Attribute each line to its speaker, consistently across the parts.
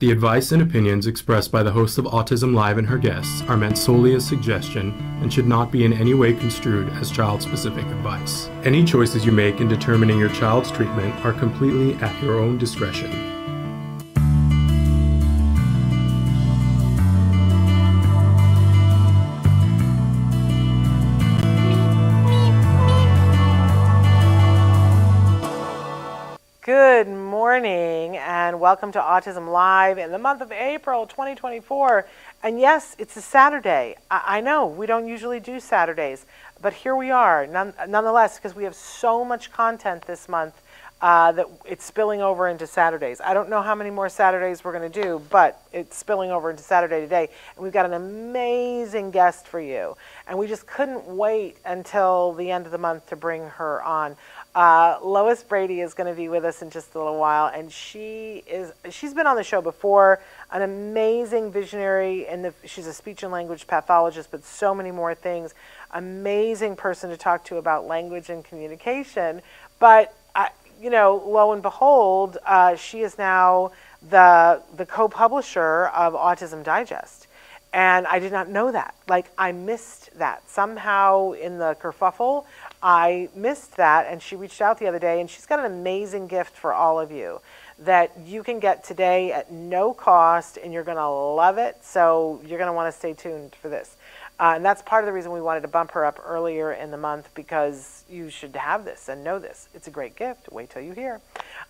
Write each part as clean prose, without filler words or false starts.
Speaker 1: The advice and opinions expressed by the host of Autism Live and her guests are meant solely as suggestion and should not be in any way construed as child-specific advice. Any choices you make in determining your child's treatment are completely at your own discretion.
Speaker 2: Good morning and welcome to Autism Live in the month of April 2024. And yes, it's a Saturday. I know we don't usually do Saturdays, but here we are nonetheless because we have so much content this month that it's spilling over into Saturdays. I don't know how many more Saturdays we're going to do, but it's spilling over into Saturday today. And we've got an amazing guest for you. And we just couldn't wait until the end of the month to bring her on. Lois Brady is going to be with us in just a little while, and she's been on the show before, an amazing visionary, she's a speech and language pathologist, but so many more things. Amazing person to talk to about language and communication, but lo and behold, she is now the co-publisher of Autism Digest. And I did not know that. I missed that. Somehow in the kerfuffle, I missed that, and she reached out the other day, and she's got an amazing gift for all of you that you can get today at no cost, and you're going to love it, so you're going to want to stay tuned for this. And that's part of the reason we wanted to bump her up earlier in the month, because you should have this and know this. It's a great gift. Wait till you hear.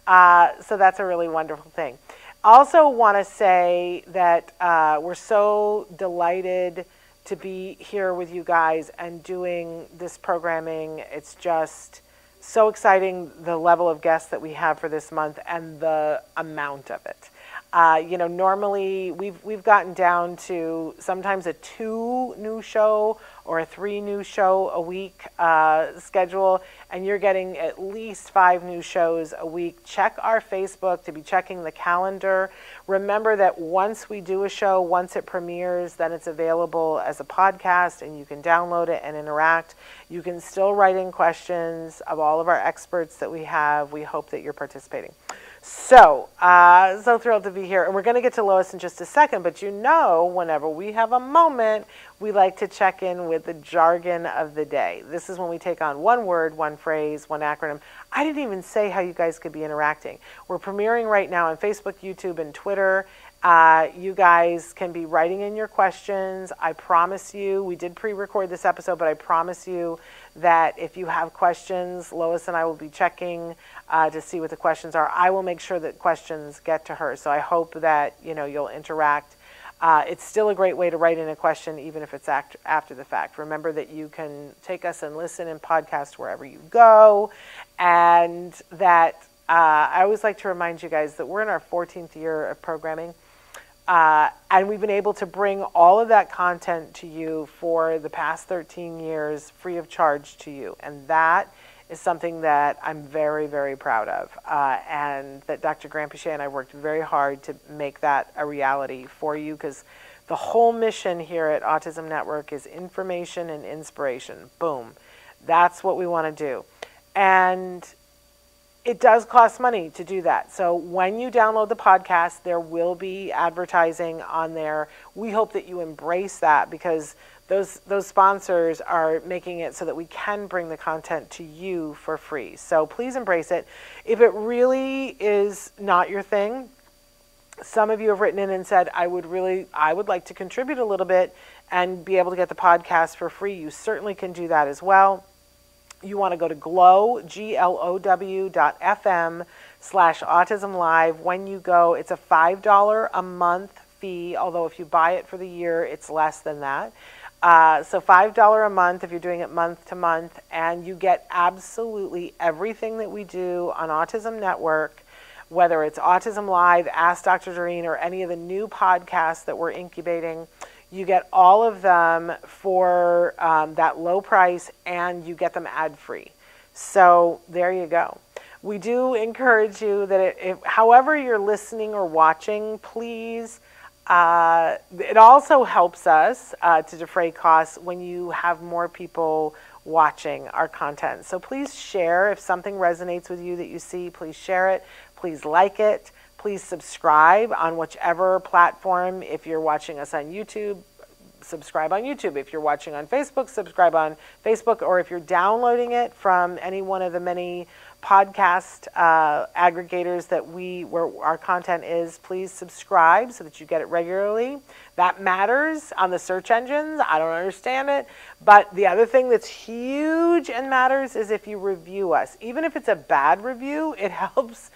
Speaker 2: So that's a really wonderful thing. Also want to say that we're so delighted to be here with you guys and doing this programming. It's just so exciting, the level of guests that we have for this month and the amount of it. Normally we've gotten down to sometimes a 2 new show or a 3 new show a week schedule, and you're getting at least 5 new shows a week. Check our Facebook to be checking the calendar. Remember that once we do a show, once it premieres, then it's available as a podcast and you can download it and interact. You can still write in questions of all of our experts that we have. We hope that you're participating. So thrilled to be here. And we're going to get to Lois in just a second, but whenever we have a moment, we like to check in with the jargon of the day. This is when we take on one word, one phrase, one acronym. I didn't even say how you guys could be interacting. We're premiering right now on Facebook, YouTube, and Twitter. You guys can be writing in your questions. I promise you, we did pre-record this episode, but I promise you that if you have questions, Lois and I will be checking to see what the questions are. I will make sure that questions get to her. So I hope that you'll interact. It's still a great way to write in a question, even if it's after the fact. Remember that you can take us and listen and podcast wherever you go, and that I always like to remind you guys that we're in our 14th year of programming. And we've been able to bring all of that content to you for the past 13 years free of charge to you. And that is something that I'm very, very proud of. And that Dr. Grampiche and I worked very hard to make that a reality for you, because the whole mission here at Autism Network is information and inspiration. Boom. That's what we want to do. And it does cost money to do that. So when you download the podcast, there will be advertising on there. We hope that you embrace that, because those sponsors are making it so that we can bring the content to you for free. So please embrace it. If it really is not your thing, some of you have written in and said, I would like to contribute a little bit and be able to get the podcast for free. You certainly can do that as well. You want to go to glow.fm/autism live. When you go, it's a $5 a month fee, although if you buy it for the year, it's less than that. So $5 a month if you're doing it month to month, and you get absolutely everything that we do on Autism Network, whether it's Autism Live, Ask Dr. Doreen, or any of the new podcasts that we're incubating. You get all of them for that low price, and you get them ad-free. So there you go. We do encourage you that however you're listening or watching, please, it also helps us to defray costs when you have more people watching our content. So please share. If something resonates with you that you see, please share it. Please like it. Please subscribe on whichever platform. If you're watching us on YouTube, subscribe on YouTube. If you're watching on Facebook, subscribe on Facebook. Or if you're downloading it from any one of the many podcast aggregators that where our content is, please subscribe so that you get it regularly. That matters on the search engines. I don't understand it. But the other thing that's huge and matters is if you review us. Even if it's a bad review, it helps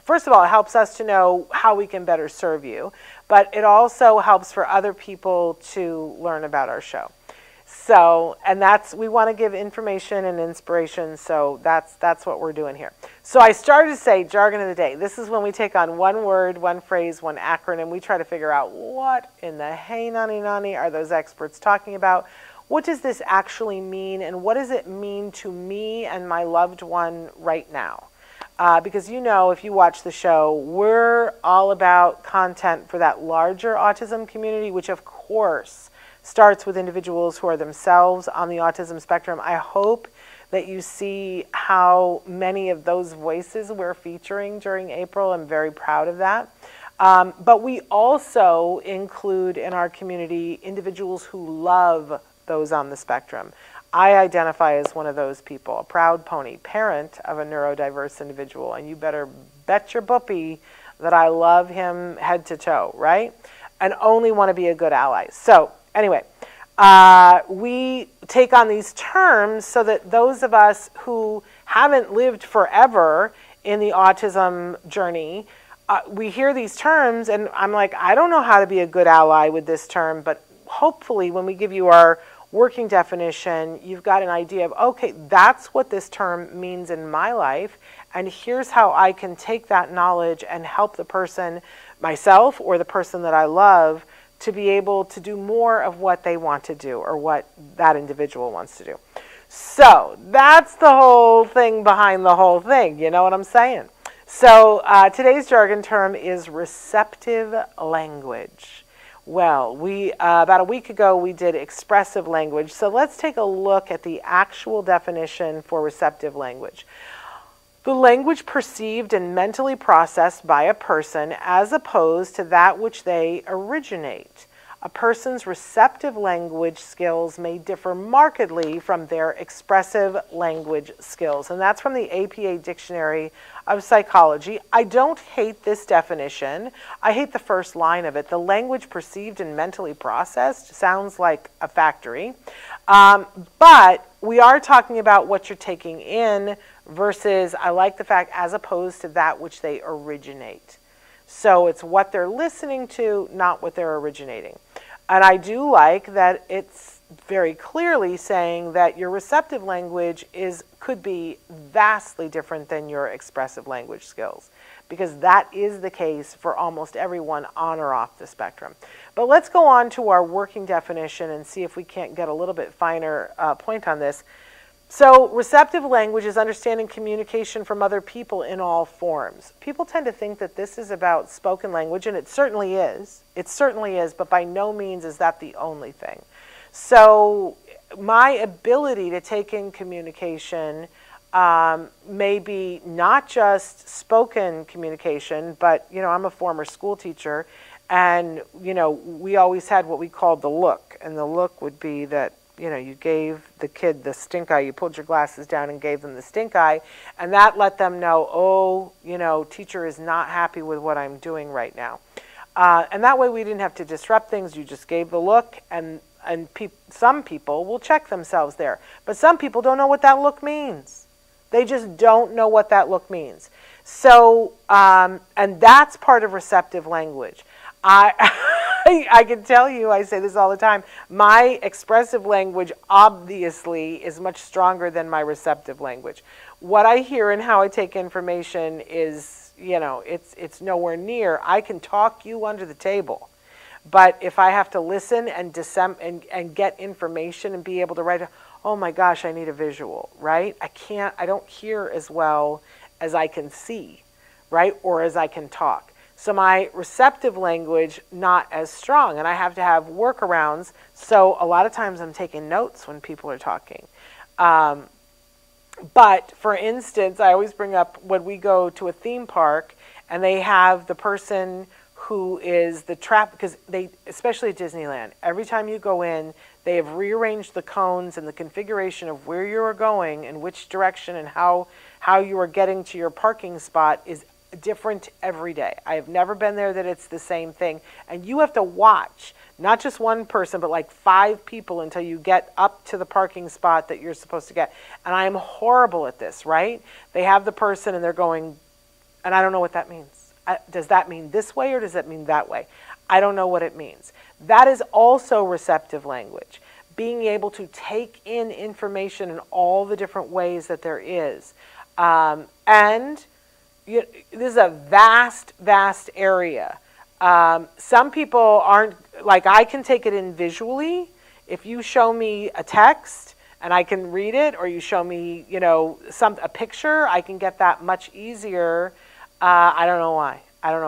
Speaker 2: first of all, it helps us to know how we can better serve you. But it also helps for other people to learn about our show. So, and we want to give information and inspiration, so that's what we're doing here. So I started to say jargon of the day. This is when we take on one word, one phrase, one acronym. We try to figure out what in the hey nani nani are those experts talking about. What does this actually mean, and what does it mean to me and my loved one right now? Because if you watch the show, we're all about content for that larger autism community, which of course starts with individuals who are themselves on the autism spectrum. I hope that you see how many of those voices we're featuring during April. I'm very proud of that. But we also include in our community individuals who love those on the spectrum. I identify as one of those people, a proud pony, parent of a neurodiverse individual, and you better bet your boopy that I love him head to toe, right? And only want to be a good ally. So anyway, we take on these terms so that those of us who haven't lived forever in the autism journey, we hear these terms and I'm like, I don't know how to be a good ally with this term, but hopefully when we give you our working definition, you've got an idea of, okay, that's what this term means in my life, and here's how I can take that knowledge and help the person, myself or the person that I love, to be able to do more of what they want to do or what that individual wants to do. So that's the whole thing behind the whole thing, you know what I'm saying? So today's jargon term is receptive language. Well, about a week ago we did expressive language, so let's take a look at the actual definition for receptive language. The language perceived and mentally processed by a person as opposed to that which they originate. A person's receptive language skills may differ markedly from their expressive language skills. And that's from the APA Dictionary of Psychology. I don't hate this definition. I hate the first line of it. The language perceived and mentally processed sounds like a factory. But we are talking about what you're taking in versus, I like the fact, as opposed to that which they originate. So it's what they're listening to, not what they're originating. And I do like that it's very clearly saying that your receptive language could be vastly different than your expressive language skills, because that is the case for almost everyone on or off the spectrum. But let's go on to our working definition and see if we can't get a little bit finer point on this. So receptive language is understanding communication from other people in all forms. People tend to think that this is about spoken language, and it certainly is. It certainly is, but by no means is that the only thing. So my ability to take in communication may be not just spoken communication, but, I'm a former school teacher, and, we always had what we called the look, and the look would be that, you gave the kid the stink eye, you pulled your glasses down and gave them the stink eye, and that let them know, teacher is not happy with what I'm doing right now. And that way we didn't have to disrupt things, you just gave the look, and some people will check themselves there. But some people don't know what that look means. They just don't know what that look means. So, and that's part of receptive language. I can tell you, I say this all the time, my expressive language obviously is much stronger than my receptive language. What I hear and how I take information is, it's nowhere near. I can talk you under the table, but if I have to listen and get information and be able to write, oh my gosh, I need a visual, right? I don't hear as well as I can see, right? Or as I can talk. So my receptive language, not as strong, and I have to have workarounds. So a lot of times I'm taking notes when people are talking. But for instance, I always bring up when we go to a theme park and they have the person who is the trap, because they, especially at Disneyland, every time you go in, they have rearranged the cones and the configuration of where you are going and which direction and how you are getting to your parking spot is different every day. I have never been there that it's the same thing. And you have to watch, not just one person, but like 5 people until you get up to the parking spot that you're supposed to get. And I am horrible at this, right? They have the person and they're going, and I don't know what that means. Does that mean this way or does that mean that way? I don't know what it means. That is also receptive language. Being able to take in information in all the different ways that there is. This is a vast, vast area. Some people aren't, like I can take it in visually. If you show me a text and I can read it, or you show me, a picture, I can get that much easier. I don't know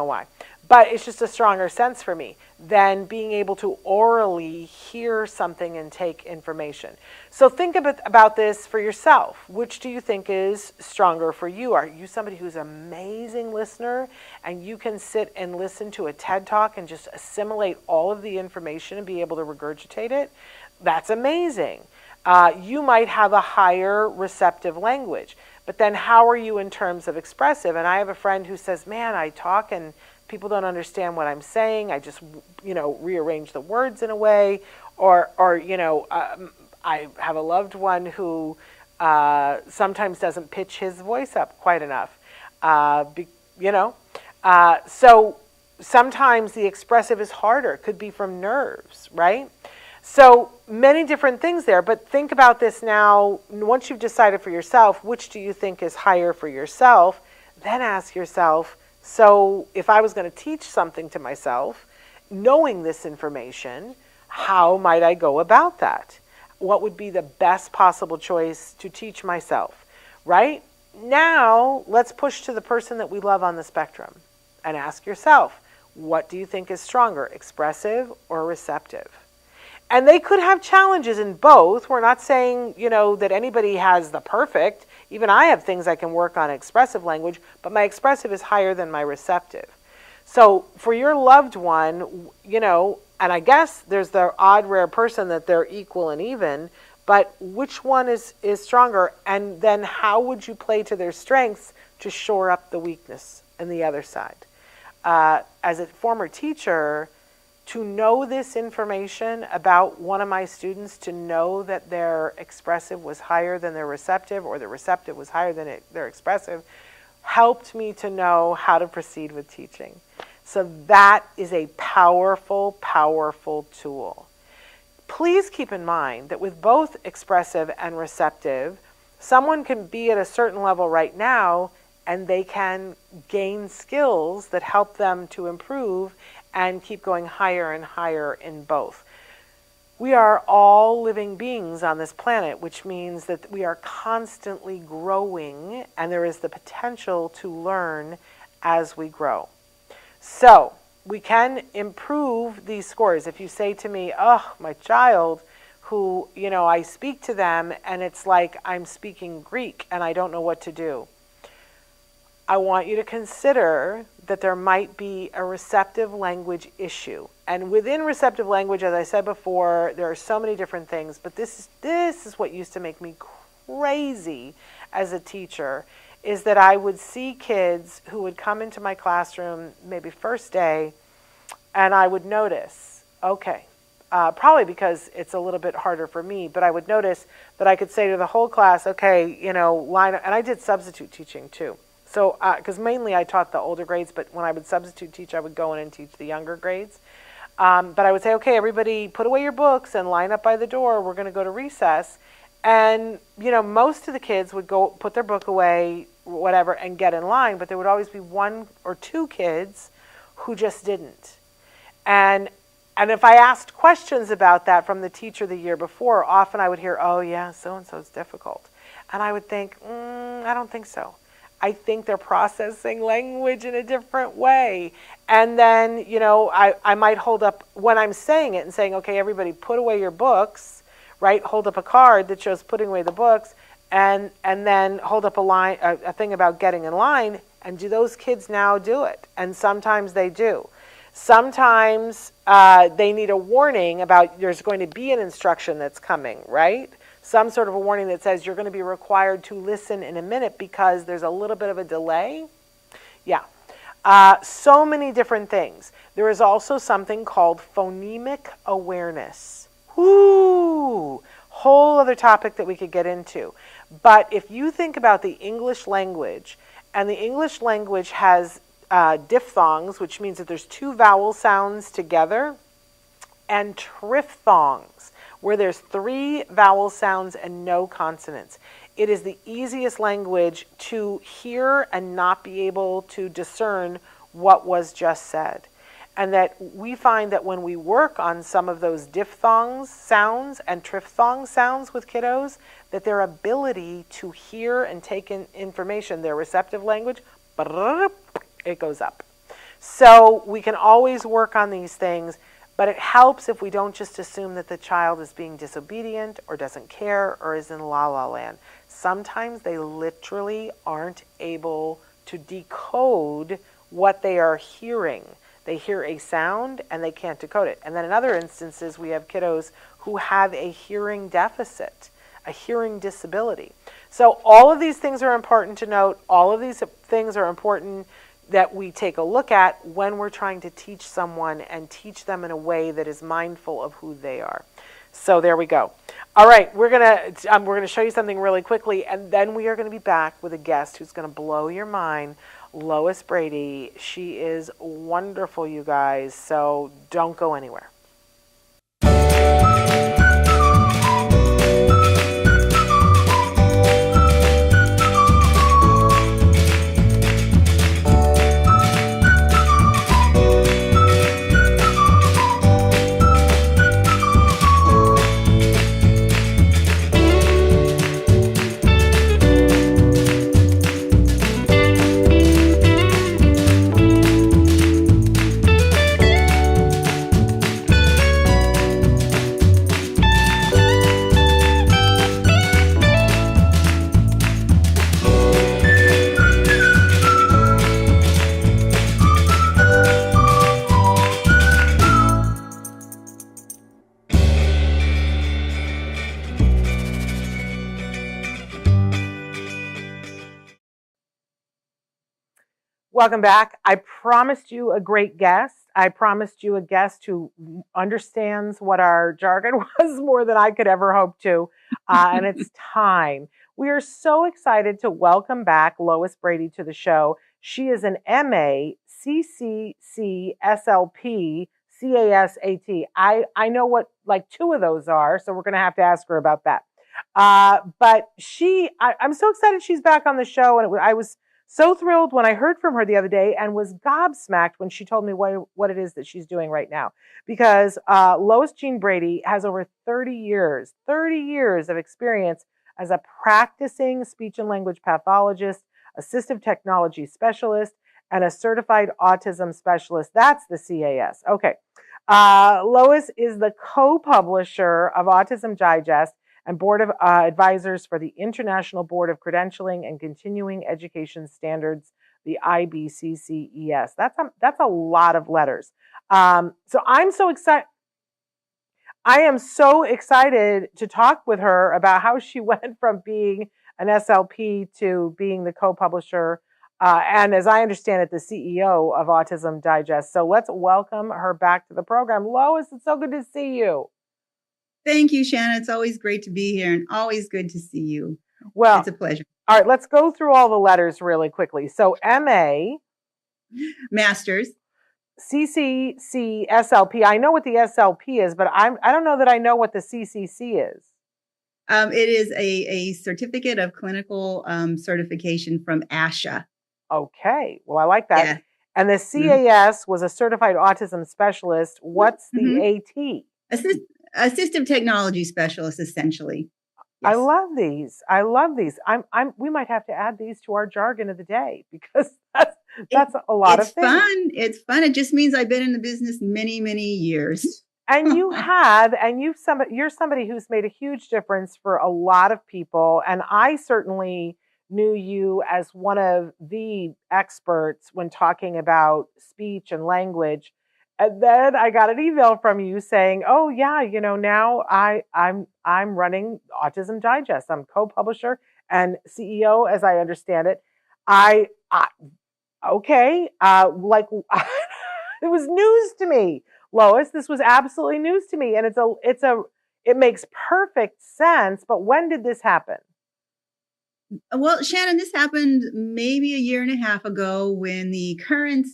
Speaker 2: why. But it's just a stronger sense for me than being able to orally hear something and take information. So think about this for yourself. Which do you think is stronger for you? Are you somebody who's an amazing listener and you can sit and listen to a TED Talk and just assimilate all of the information and be able to regurgitate it? That's amazing. You might have a higher receptive language. But then how are you in terms of expressive? And I have a friend who says, man, I talk and people don't understand what I'm saying. I just, rearrange the words in a way. Or I have a loved one who sometimes doesn't pitch his voice up quite enough. So sometimes the expressive is harder. It could be from nerves, right? So many different things there, but think about this now. Once you've decided for yourself, which do you think is higher for yourself, then ask yourself, so if I was going to teach something to myself, knowing this information, how might I go about that? What would be the best possible choice to teach myself, right? Now, let's push to the person that we love on the spectrum and ask yourself, what do you think is stronger, expressive or receptive? And they could have challenges in both. We're not saying, that anybody has the perfect. Even I have things I can work on expressive language, but my expressive is higher than my receptive. So for your loved one, and I guess there's the odd, rare person that they're equal and even, but which one is stronger? And then how would you play to their strengths to shore up the weakness on the other side? As a former teacher, to know this information about one of my students, to know that their expressive was higher than their receptive, or their receptive was higher than their expressive, helped me to know how to proceed with teaching. So that is a powerful, powerful tool. Please keep in mind that with both expressive and receptive, someone can be at a certain level right now and they can gain skills that help them to improve and keep going higher and higher in both. We are all living beings on this planet, which means that we are constantly growing and there is the potential to learn as we grow. So we can improve these scores. If you say to me, oh, my child who, I speak to them and it's like I'm speaking Greek and I don't know what to do. I want you to consider that there might be a receptive language issue. And within receptive language, as I said before, there are so many different things, but this is what used to make me crazy as a teacher, is that I would see kids who would come into my classroom maybe first day, and I would notice, probably because it's a little bit harder for me, but I would notice that I could say to the whole class, line up, and I did substitute teaching too. So, because mainly I taught the older grades, but when I would substitute teach, I would go in and teach the younger grades. But I would say, okay, everybody put away your books and line up by the door. We're going to go to recess. And, most of the kids would go put their book away, whatever, and get in line. But there would always be 1 or 2 kids who just didn't. And if I asked questions about that from the teacher the year before, often I would hear, oh, yeah, so-and-so is difficult. And I would think, I don't think so. I think they're processing language in a different way. And then, I might hold up, when I'm saying it and saying, okay, everybody put away your books, right? Hold up a card that shows putting away the books, and then hold up a thing about getting in line. And do those kids now do it? And sometimes they do. Sometimes they need a warning about there's going to be an instruction that's coming, right? Some sort of a warning that says you're going to be required to listen in a minute because there's a little bit of a delay. Yeah. So many different things. There is also something called phonemic awareness. Whoo! Whole other topic that we could get into. But if you think about the English language, and the English language has diphthongs, which means that there's two vowel sounds together, and triphthongs, where there's three vowel sounds and no consonants. It is the easiest language to hear and not be able to discern what was just said. And that we find that when we work on some of those diphthongs sounds and triphthong sounds with kiddos, that their ability to hear and take in information, their receptive language, it goes up. So we can always work on these things, but it helps if we don't just assume that the child is being disobedient or doesn't care or is in la-la land. Sometimes they literally aren't able to decode what they are hearing. They hear a sound and they can't decode it. And then in other instances, we have kiddos who have a hearing deficit, a hearing disability. So all of these things are important to note. All of these things are important that we take a look at when we're trying to teach someone and teach them in a way that is mindful of who they are. So there we go. All right, we're gonna show you something really quickly, and then we are going to be back with a guest who's going to blow your mind. Lois Brady. She is wonderful, you guys, so don't go anywhere. Welcome back. I promised you a great guest. I promised you a guest who understands what our jargon was more than I could ever hope to. And it's time. We are so excited to welcome back Lois Brady to the show. She is an MA, CCC, SLP, CASAT. I know what like two of those are, so we're going to have to ask her about that. But I'm so excited she's back on the show, and I was so thrilled when I heard from her the other day and was gobsmacked when she told me what it is that she's doing right now. Because Lois Jean Brady has over 30 years of experience as a practicing speech and language pathologist, assistive technology specialist, and a certified autism specialist. That's the CAS. Okay. Lois is the co-publisher of Autism Digest and board of advisors for the International Board of Credentialing and Continuing Education Standards, the IBCCES. That's a lot of letters. So I'm so excited. I am so excited to talk with her about how she went from being an SLP to being the co-publisher, and as I understand it, the CEO of Autism Digest. So let's welcome her back to the program. Lois, it's so good to see you.
Speaker 3: Thank you, Shannon. It's always great to be here and always good to see you.
Speaker 2: Well,
Speaker 3: it's a pleasure.
Speaker 2: All right, let's go through all the letters really quickly. So MA,
Speaker 3: Master's,
Speaker 2: CCC, SLP. I know what the SLP is, but I don't know that I know what the CCC is.
Speaker 3: It is a certificate of clinical certification from ASHA.
Speaker 2: Okay, well, I like that.
Speaker 3: Yeah.
Speaker 2: And the CAS was a certified autism specialist. What's the AT?
Speaker 3: Assistive technology specialist, essentially.
Speaker 2: Yes. I love these. We might have to add these to our jargon of the day because that's a lot of things.
Speaker 3: It's fun. It just means I've been in the business many, many years.
Speaker 2: And you have, and you're somebody who's made a huge difference for a lot of people. And I certainly knew you as one of the experts when talking about speech and language. And then I got an email from you saying, "Oh yeah, now I'm running Autism Digest. I'm co-publisher and CEO, as I understand it." I okay, like it was news to me, Lois. This was absolutely news to me, and it makes perfect sense. But when did this happen?
Speaker 3: Well, Shannon, this happened maybe a year and a half ago when the current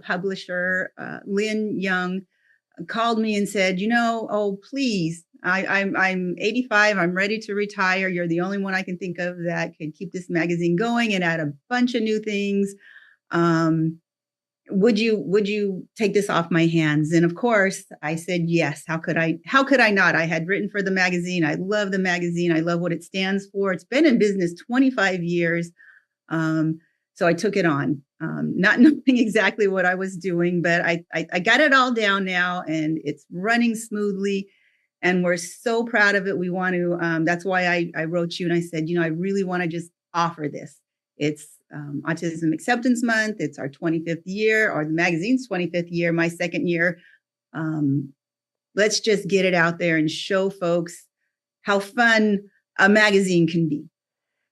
Speaker 3: publisher, Lynn Young, called me and said, "Oh, please, I'm 85. I'm ready to retire. You're the only one I can think of that can keep this magazine going and add a bunch of new things. Um, would you take this off my hands?" And of course, I said yes. How could I? How could I not? I had written for the magazine. I love the magazine. I love what it stands for. It's been in business 25 years. So I took it on, not knowing exactly what I was doing, but I got it all down now, and it's running smoothly, and we're so proud of it. We want to. That's why I wrote you and I said, I really want to just offer this. It's Autism Acceptance Month. It's our 25th year, or the magazine's 25th year, my second year. Let's just get it out there and show folks how fun a magazine can be.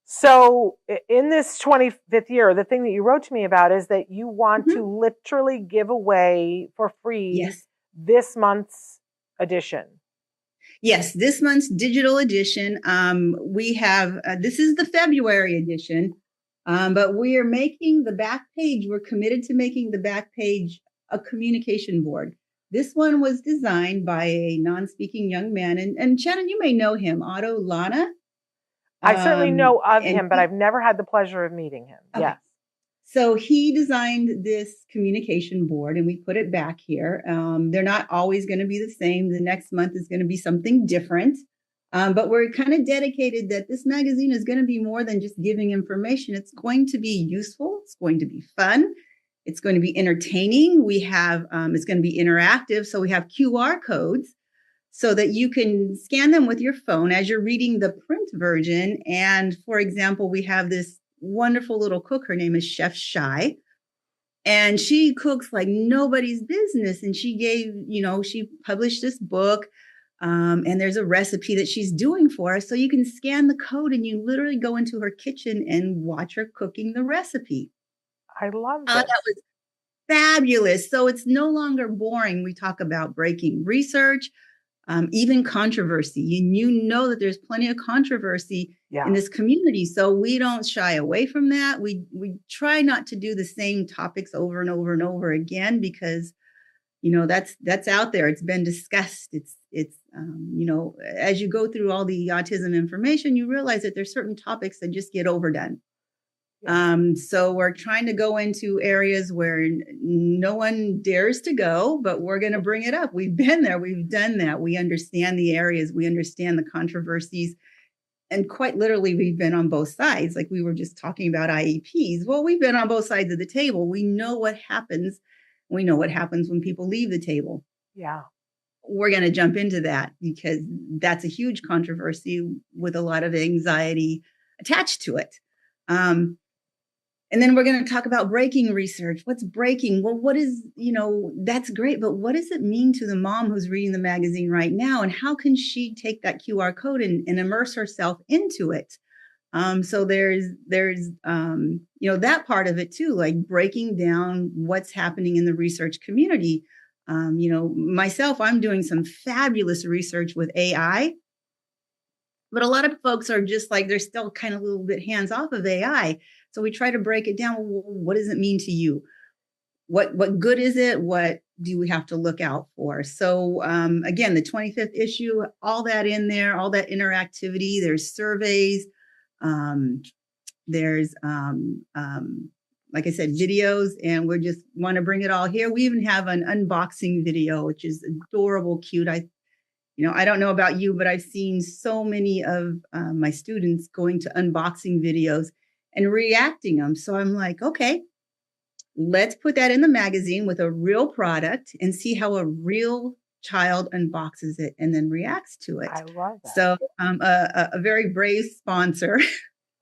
Speaker 2: So in this 25th year, the thing that you wrote to me about is that you want to literally give away for free this month's edition.
Speaker 3: Yes, this month's digital edition. We have, this is the February edition, but we are making the back page. We're committed to making the back page a communication board. This one was designed by a non-speaking young man. And Shannon, you may know him, Otto Lana.
Speaker 2: I certainly know of him, but I've never had the pleasure of meeting him. Okay. Yes.
Speaker 3: So he designed this communication board, and we put it back here. They're not always going to be the same. The next month is going to be something different. But we're kind of dedicated that this magazine is going to be more than just giving information. It's going to be useful. It's going to be fun. It's going to be entertaining. We have, it's going to be interactive. So we have QR codes so that you can scan them with your phone as you're reading the print version. And for example, we have this wonderful little cook. Her name is Chef Shy. And she cooks like nobody's business. And she she published this book. And there's a recipe that she's doing for us. So you can scan the code and you literally go into her kitchen and watch her cooking the recipe.
Speaker 2: I love
Speaker 3: that. That was fabulous. So it's no longer boring. We talk about breaking research, even controversy. And you know that there's plenty of controversy in this community. So we don't shy away from that. We try not to do the same topics over and over and over again because, that's out there. It's been discussed. It's as you go through all the autism information, you realize that there's certain topics that just get overdone. So we're trying to go into areas where no one dares to go, but we're going to bring it up. We've been there. We've done that. We understand the areas. We understand the controversies. And quite literally, we've been on both sides. Like we were just talking about IEPs. Well, we've been on both sides of the table. We know what happens. We know what happens when people leave the table.
Speaker 2: Yeah.
Speaker 3: We're going to jump into that because that's a huge controversy with a lot of anxiety attached to it. And then we're going to talk about breaking research. What's breaking? Well, what is, that's great, but what does it mean to the mom who's reading the magazine right now? And how can she take that QR code and immerse herself into it? So there's that part of it too, like breaking down what's happening in the research community. Myself, I'm doing some fabulous research with AI, but a lot of folks are just like, they're still kind of a little bit hands off of AI. So we try to break it down. What does it mean to you? What good is it? What do we have to look out for? So again, the 25th issue, all that in there, all that interactivity, there's surveys, there's like I said, videos, and we just want to bring it all here. We even have an unboxing video, which is adorable, cute. I don't know about you, but I've seen so many of my students going to unboxing videos and reacting them. So I'm like, okay, let's put that in the magazine with a real product and see how a real child unboxes it and then reacts to it.
Speaker 2: I love that.
Speaker 3: So a very brave sponsor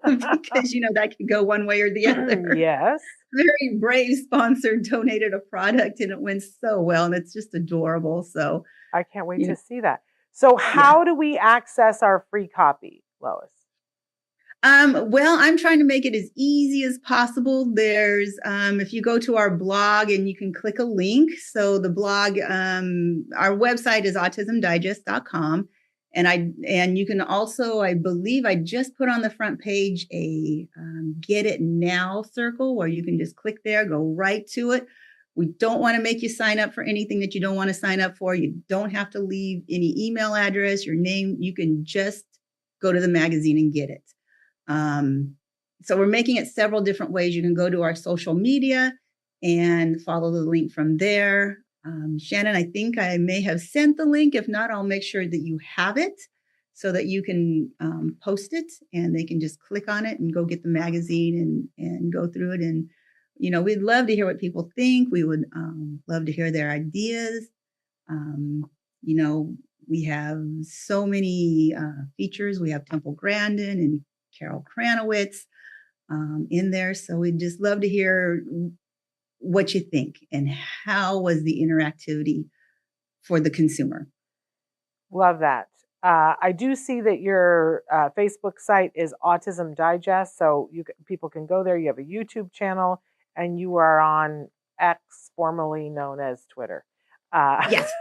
Speaker 3: because, that could go one way or the other.
Speaker 2: Yes.
Speaker 3: Very brave sponsor donated a product and it went so well, and it's just adorable. So
Speaker 2: I can't wait to see that. So how do we access our free copy, Lois?
Speaker 3: Well, I'm trying to make it as easy as possible. There's, if you go to our blog and you can click a link. So the blog, our website is autismdigest.com. And you can also, I believe I just put on the front page a get it now circle where you can just click there, go right to it. We don't want to make you sign up for anything that you don't want to sign up for. You don't have to leave any email address, your name. You can just go to the magazine and get it. So we're making it several different ways. You can go to our social media and follow the link from there. Shannon, I think I may have sent the link. If not, I'll make sure that you have it so that you can post it and they can just click on it and go get the magazine and go through it. And, we'd love to hear what people think. We would love to hear their ideas. We have so many features. We have Temple Grandin and Carol Kranowitz in there. So we'd just love to hear what you think and how was the interactivity for the consumer.
Speaker 2: Love that. I do see that your Facebook site is Autism Digest, so people can go there. You have a YouTube channel, and you are on X, formerly known as Twitter.
Speaker 3: Yes.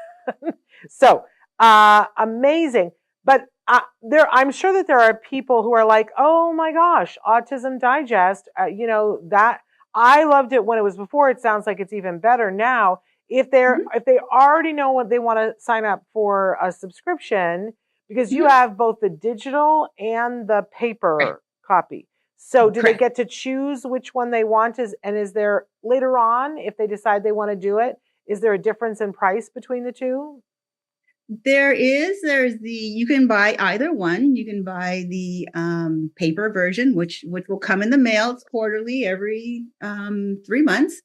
Speaker 2: So amazing. But I'm sure that there are people who are like, oh my gosh, Autism Digest, that I loved it when it was before. It sounds like it's even better now. If they already know what they want to sign up for a subscription, because you have both the digital and the paper copy. So do they get to choose which one they want? And is there later on, if they decide they want to do it, is there a difference in price between the two? You can buy either one. You can buy the paper version, which will come in the mail. It's quarterly every 3 months,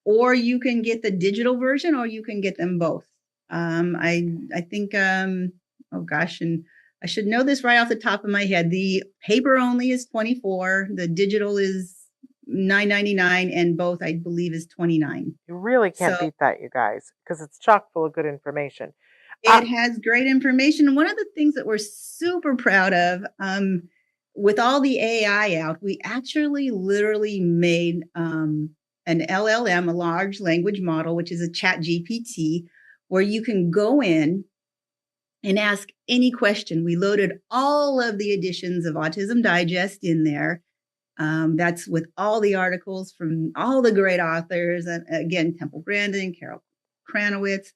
Speaker 2: or you can get the digital version, or you can get them both. I think, oh gosh, and I should know this right off the top of my head. The paper only is $24. The digital is $9.99, and both I believe is $29. You really can't beat that, you guys, because it's chock full of good information.
Speaker 3: It has great information. And one of the things that we're super proud of, with all the AI out, we actually literally made an LLM, a large language model, which is a chat GPT, where you can go in and ask any question. We loaded all of the editions of Autism Digest in there. That's with all the articles from all the great authors. Again, Temple Grandin, Carol Kranowitz,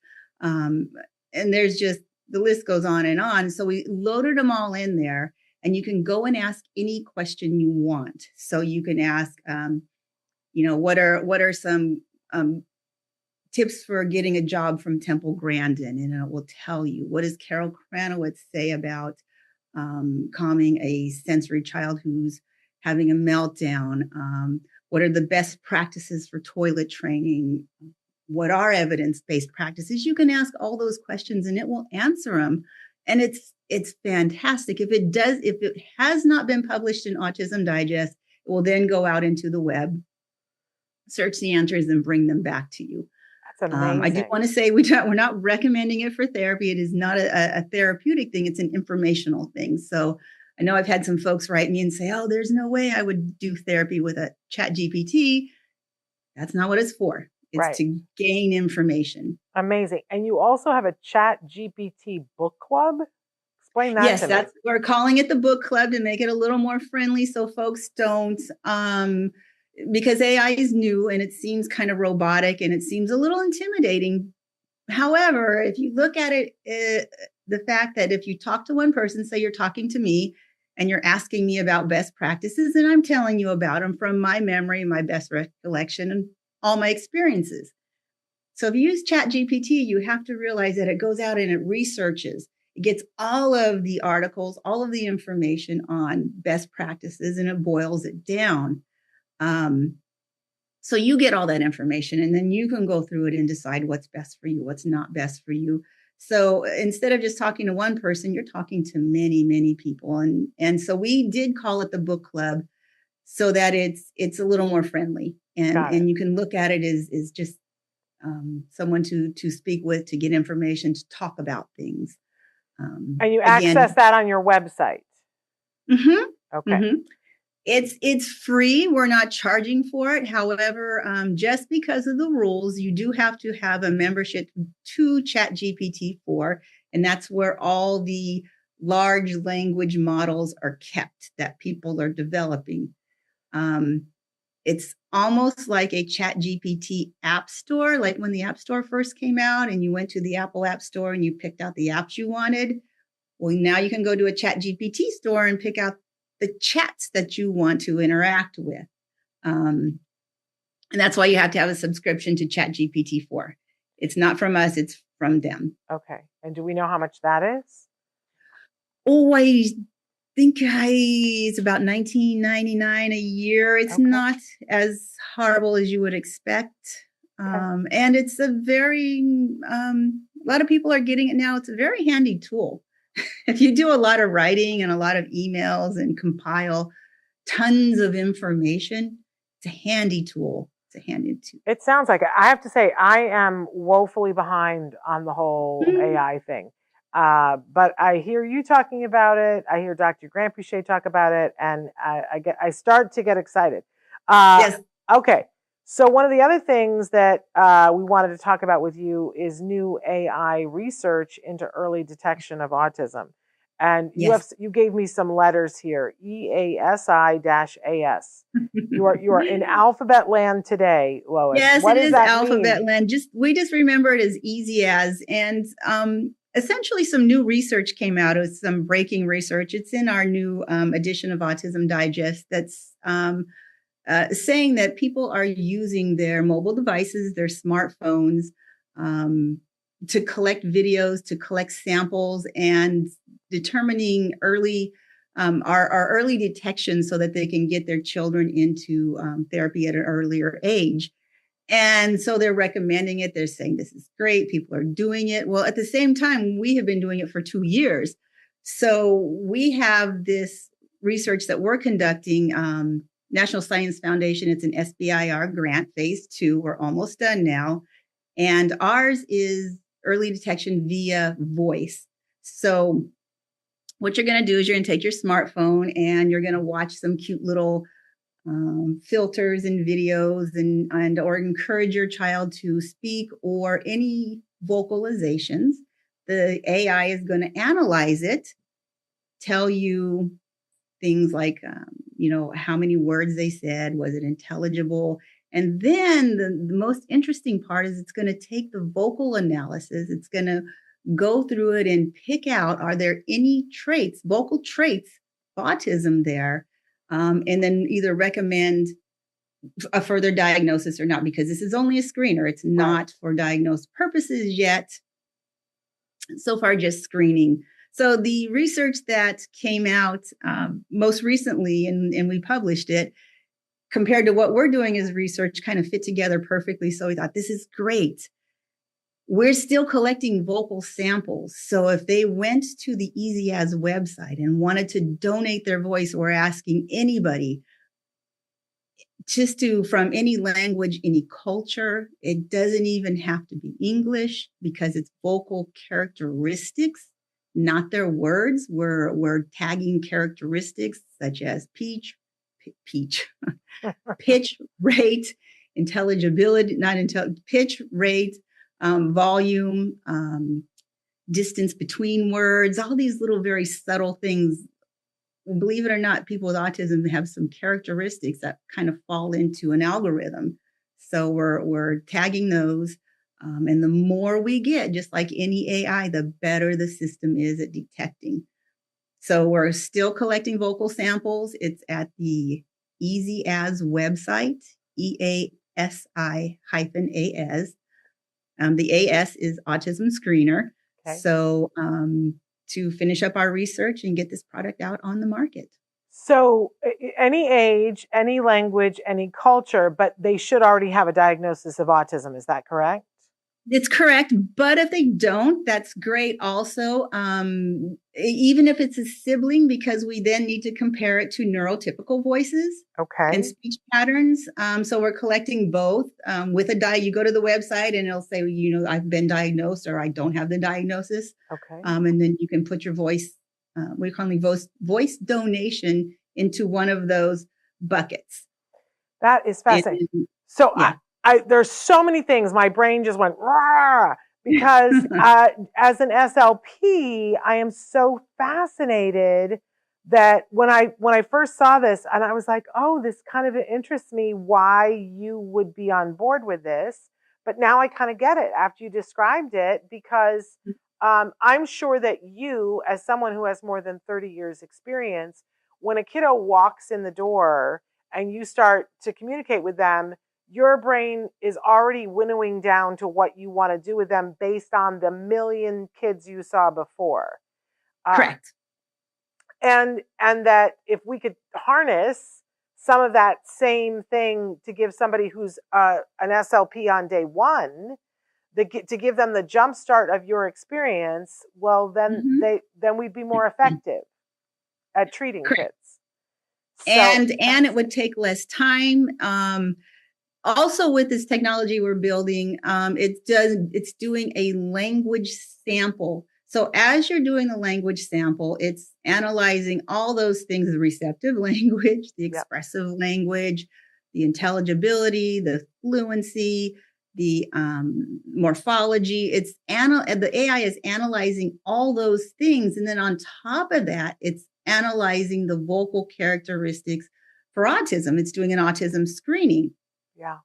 Speaker 3: and there's just, the list goes on and on. So we loaded them all in there, and you can go and ask any question you want. So you can ask, what are some tips for getting a job from Temple Grandin? And it will tell you, what does Carol Kranowitz say about calming a sensory child who's having a meltdown? What are the best practices for toilet training? What are evidence-based practices? You can ask all those questions and it will answer them. And it's fantastic. If it has not been published in Autism Digest, it will then go out into the web, search the answers, and bring them back to you.
Speaker 2: That's amazing.
Speaker 3: I do want to say we're not recommending it for therapy. It is not a therapeutic thing. It's an informational thing. So I know I've had some folks write me and say, oh, there's no way I would do therapy with a chat GPT. That's not what it's for. It's to gain information.
Speaker 2: Amazing. And you also have a chat GPT book club. Explain that to me.
Speaker 3: Yes, we're calling it the book club to make it a little more friendly so folks don't, because AI is new and it seems kind of robotic and it seems a little intimidating. However, if you look at it, the fact that if you talk to one person, say you're talking to me and you're asking me about best practices, and I'm telling you about them from my memory, my best recollection, and all my experiences. So if you use ChatGPT, you have to realize that it goes out and it researches. It gets all of the articles, all of the information on best practices, and it boils it down. So you get all that information, and then you can go through it and decide what's best for you, what's not best for you. So instead of just talking to one person, you're talking to many, many people. And so we did call it the book club so that it's a little more friendly, and you can look at it as just someone to speak with, to get information, to talk about things.
Speaker 2: And you access that on your website.
Speaker 3: Mm-hmm.
Speaker 2: Okay.
Speaker 3: Mm-hmm. It's free. We're not charging for it. However, just because of the rules, you do have to have a membership to ChatGPT-4, and that's where all the large language models are kept that people are developing. It's almost like a ChatGPT app store, like when the App Store first came out and you went to the Apple App Store and you picked out the apps you wanted. Well, now you can go to a ChatGPT store and pick out the chats that you want to interact with. And that's why you have to have a subscription to ChatGPT-4. It's not from us, it's from them.
Speaker 2: Okay. And do we know how much that is?
Speaker 3: Oh, I think it's about $19.99 a year. It's not as horrible as you would expect. And it's a lot of people are getting it now. It's a very handy tool. If you do a lot of writing and a lot of emails and compile tons of information, it's a handy tool.
Speaker 2: It sounds like it. I have to say, I am woefully behind on the whole AI thing. But I hear you talking about it. I hear Dr. Grant Pichet talk about it, and I start to get excited.
Speaker 3: Yes.
Speaker 2: Okay. So one of the other things that we wanted to talk about with you is new AI research into early detection of autism. And you gave me some letters here, EASI-AS. You are in alphabet land today, Lois.
Speaker 3: Yes,
Speaker 2: what
Speaker 3: it
Speaker 2: does
Speaker 3: is
Speaker 2: that
Speaker 3: alphabet
Speaker 2: mean?
Speaker 3: land. We just remember it as easy as, and essentially some new research came out. It was some breaking research. It's in our new edition of Autism Digest that's saying that people are using their mobile devices, their smartphones, to collect videos, to collect samples, and determining our early detection so that they can get their children into therapy at an earlier age. And so they're recommending it. They're saying this is great. People are doing it. Well, at the same time, we have been doing it for 2 years. So we have this research that we're conducting, National Science Foundation. It's an SBIR grant, phase 2. We're almost done now. And ours is early detection via voice. So what you're going to do is you're going to take your smartphone and you're going to watch some cute little filters and videos and or encourage your child to speak or any vocalizations. The AI is going to analyze it, tell you things like, how many words they said, was it intelligible? And then the most interesting part is it's going to take the vocal analysis. It's going to go through it and pick out, are there any traits, vocal traits of autism there? And then either recommend a further diagnosis or not, because this is only a screener. It's not for diagnosed purposes yet. So far, just screening. So the research that came out most recently, and we published it, compared to what we're doing as research, kind of fit together perfectly. So we thought, this is great. We're still collecting vocal samples. So if they went to the Easy As website and wanted to donate their voice, we're asking anybody from any language, any culture. It doesn't even have to be English because it's vocal characteristics, not their words. We're tagging characteristics such as pitch, rate, intelligibility, pitch, rate, volume, distance between words, all these little very subtle things. Believe it or not, people with autism have some characteristics that kind of fall into an algorithm. So we're tagging those. And the more we get, just like any AI, the better the system is at detecting. So we're still collecting vocal samples. It's at the Easy As website, EASI-AS. The AS is Autism Screener. Okay. So to finish up our research and get this product out on the market.
Speaker 2: So any age, any language, any culture, but they should already have a diagnosis of autism. Is that correct?
Speaker 3: It's correct, but if they don't, that's great also. Even if it's a sibling, because we then need to compare it to neurotypical voices and
Speaker 2: Okay.
Speaker 3: speech patterns. So we're collecting both with a you go to the website and it'll say, I've been diagnosed or I don't have the diagnosis.
Speaker 2: Okay.
Speaker 3: And then you can put your voice, we call it voice donation into one of those buckets.
Speaker 2: That is fascinating.
Speaker 3: And,
Speaker 2: So
Speaker 3: yeah.
Speaker 2: there's so many things. My brain just went rah, because as an SLP, I am so fascinated that when I first saw this, and I was like, oh, this kind of interests me. Why you would be on board with this? But now I kind of get it after you described it, because I'm sure that you, as someone who has more than 30 years experience, when a kiddo walks in the door and you start to communicate with them, your brain is already winnowing down to what you want to do with them based on the million kids you saw before.
Speaker 3: Correct.
Speaker 2: And that if we could harness some of that same thing to give somebody who's an SLP on day one, to give them the jump start of your experience, well, then then we'd be more effective at treating
Speaker 3: Correct.
Speaker 2: kids.
Speaker 3: So, and it would take less time. Also, with this technology we're building, it's doing a language sample. So as you're doing the language sample, it's analyzing all those things: the receptive language, the expressive language, the intelligibility, the fluency, the morphology. The AI is analyzing all those things, and then on top of that, it's analyzing the vocal characteristics for autism. It's doing an autism screening.
Speaker 2: Yeah.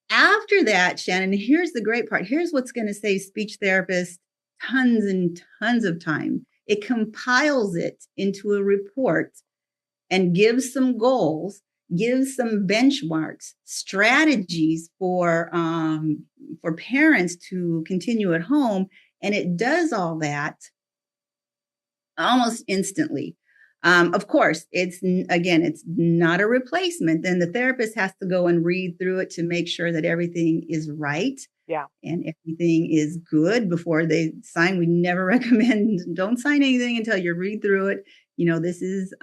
Speaker 3: After that, Shannon, here's the great part. Here's what's going to save speech therapists tons and tons of time. It compiles it into a report and gives some goals, gives some benchmarks, strategies for parents to continue at home. And it does all that almost instantly. Of course, it's not a replacement. Then the therapist has to go and read through it to make sure that everything is right.
Speaker 2: Yeah.
Speaker 3: And everything is good before they sign. We never recommend, don't sign anything until you read through it. This is